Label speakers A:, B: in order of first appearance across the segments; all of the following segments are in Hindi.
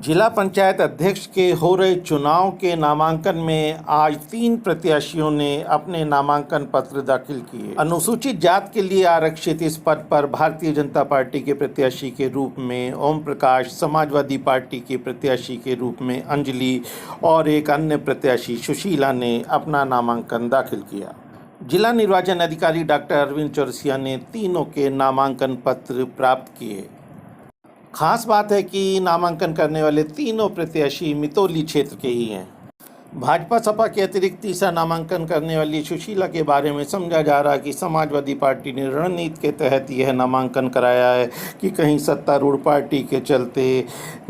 A: जिला पंचायत अध्यक्ष के हो रहे चुनाव के नामांकन में आज 3 प्रत्याशियों ने अपने नामांकन पत्र दाखिल किए। अनुसूचित जात के लिए आरक्षित इस पद पर भारतीय जनता पार्टी के प्रत्याशी के रूप में ओम प्रकाश, समाजवादी पार्टी के प्रत्याशी के रूप में अंजलि और एक अन्य प्रत्याशी सुशीला ने अपना नामांकन दाखिल किया। जिला निर्वाचन अधिकारी डॉक्टर अरविंद चौरसिया ने तीनों के नामांकन पत्र प्राप्त किए। खास बात है कि नामांकन करने वाले तीनों प्रत्याशी मितौली क्षेत्र के ही हैं। भाजपा सपा के अतिरिक्त तीसरा नामांकन करने वाली सुशीला के बारे में समझा जा रहा है कि समाजवादी पार्टी ने रणनीति के तहत यह नामांकन कराया है कि कहीं सत्तारूढ़ पार्टी के चलते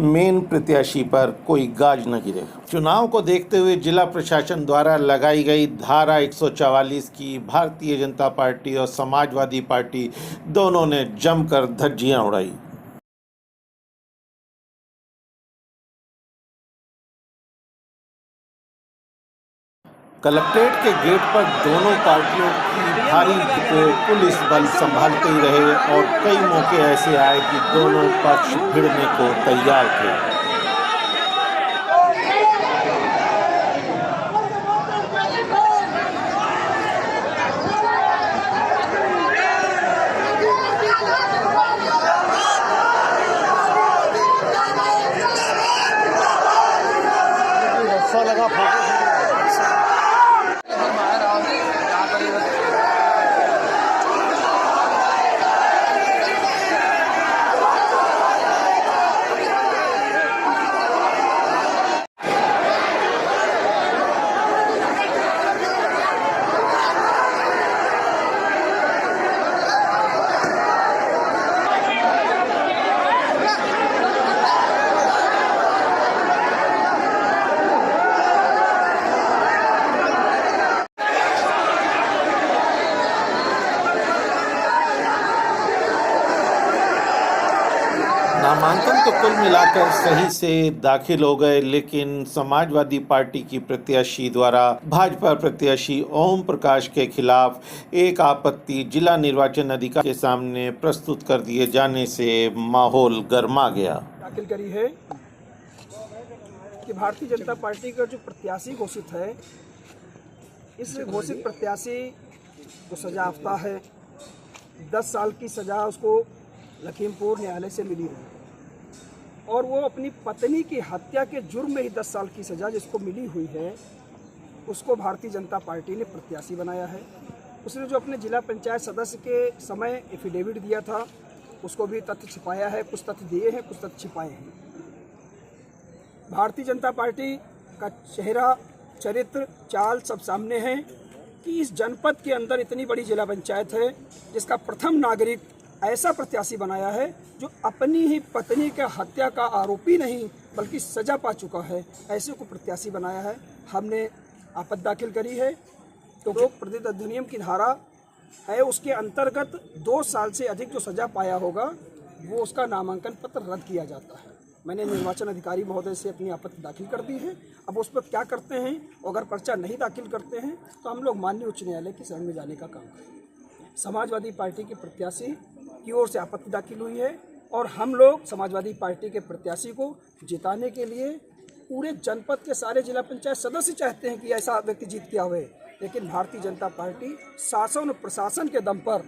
A: मेन प्रत्याशी पर कोई गाज न गिरे। चुनाव को देखते हुए जिला प्रशासन द्वारा लगाई गई धारा 144 की भारतीय जनता पार्टी और समाजवादी पार्टी दोनों ने जमकर धज्जियां उड़ाई। कलेक्ट्रेट के गेट पर दोनों पार्टियों की भारी को पुलिस बल संभालते ही रहे और कई मौके ऐसे आए कि दोनों पक्ष भिड़ने को तैयार थे। नामांकन तो कुल मिलाकर सही से दाखिल हो गए, लेकिन समाजवादी पार्टी की प्रत्याशी द्वारा भाजपा प्रत्याशी ओम प्रकाश के खिलाफ एक आपत्ति जिला निर्वाचन अधिकारी के सामने प्रस्तुत कर दिए जाने से माहौल गर्मा गया।
B: दाखिल करी है कि भारतीय जनता पार्टी का जो प्रत्याशी घोषित है, इस घोषित प्रत्याशी को सजा याफ्ता है। 10 साल की सजा उसको लखीमपुर न्यायालय से मिली है और वो अपनी पत्नी की हत्या के जुर्म में ही 10 साल की सज़ा जिसको मिली हुई है, उसको भारतीय जनता पार्टी ने प्रत्याशी बनाया है। उसने जो अपने जिला पंचायत सदस्य के समय एफिडेविट दिया था, उसको भी तथ्य छिपाया है, कुछ तथ्य दिए हैं, कुछ तथ्य छिपाए हैं। भारतीय जनता पार्टी का चेहरा, चरित्र, चाल सब सामने है कि इस जनपद के अंदर इतनी बड़ी जिला पंचायत है जिसका प्रथम नागरिक ऐसा प्रत्याशी बनाया है जो अपनी ही पत्नी का हत्या का आरोपी नहीं बल्कि सजा पा चुका है, ऐसे को प्रत्याशी बनाया है। हमने आपत्ति दाखिल करी है तो लोक प्रतिनिधित्व अधिनियम की धारा है, उसके अंतर्गत 2 साल से अधिक जो सजा पाया होगा वो उसका नामांकन पत्र रद्द किया जाता है। मैंने निर्वाचन अधिकारी महोदय से अपनी आपत्ति दाखिल कर दी है। अब उस पर क्या करते हैं, अगर पर्चा नहीं दाखिल करते हैं तो हम लोग माननीय उच्च न्यायालय की शरण में जाने का काम करेंगे। समाजवादी पार्टी के प्रत्याशी की ओर से आपत्ति दाखिल हुई है और हम लोग समाजवादी पार्टी के प्रत्याशी को जिताने के लिए पूरे जनपद के सारे जिला पंचायत सदस्य चाहते हैं कि ऐसा व्यक्ति जीत के आवे, लेकिन भारतीय जनता पार्टी शासन और प्रशासन के दम पर,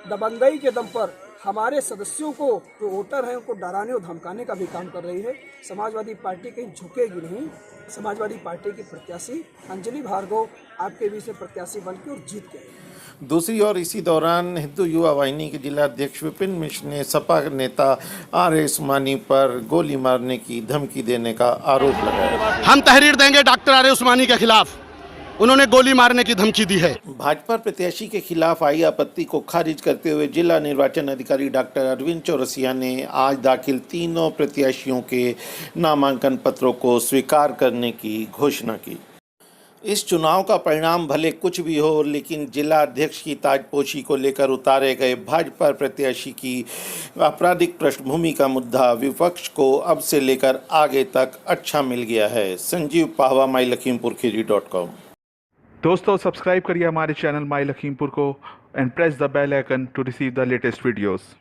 B: दबंगई के दम पर हमारे सदस्यों को, जो वोटर हैं, उनको डराने और धमकाने का भी काम कर रही है। समाजवादी पार्टी कहीं झुकेगी नहीं। समाजवादी पार्टी की प्रत्याशी अंजलि भार्गव आपके बीच में प्रत्याशी बनकर और जीत गए।
A: दूसरी ओर इसी दौरान हिंदू युवा वाहिनी के जिला अध्यक्ष विपिन मिश्र ने सपा नेता आर उस्मानी पर गोली मारने की धमकी देने का आरोप लगाया।
C: हम तहरीर देंगे डॉक्टर आर उस्मानी के खिलाफ, उन्होंने गोली मारने की धमकी दी है।
A: भाजपा प्रत्याशी के खिलाफ आई आपत्ति को खारिज करते हुए जिला निर्वाचन अधिकारी डॉक्टर अरविंद चौरसिया ने आज दाखिल तीनों प्रत्याशियों के नामांकन पत्रों को स्वीकार करने की घोषणा की। इस चुनाव का परिणाम भले कुछ भी हो, लेकिन जिला अध्यक्ष की ताजपोशी को लेकर उतारे गए भाजपा प्रत्याशी की आपराधिक पृष्ठभूमि का मुद्दा विपक्ष को अब से लेकर आगे तक अच्छा मिल गया है। संजीव पाहवा, mylakhimpurkheri.com।
D: दोस्तों, सब्सक्राइब करिए हमारे चैनल माई लखीमपुर को and press the bell icon to receive the latest videos.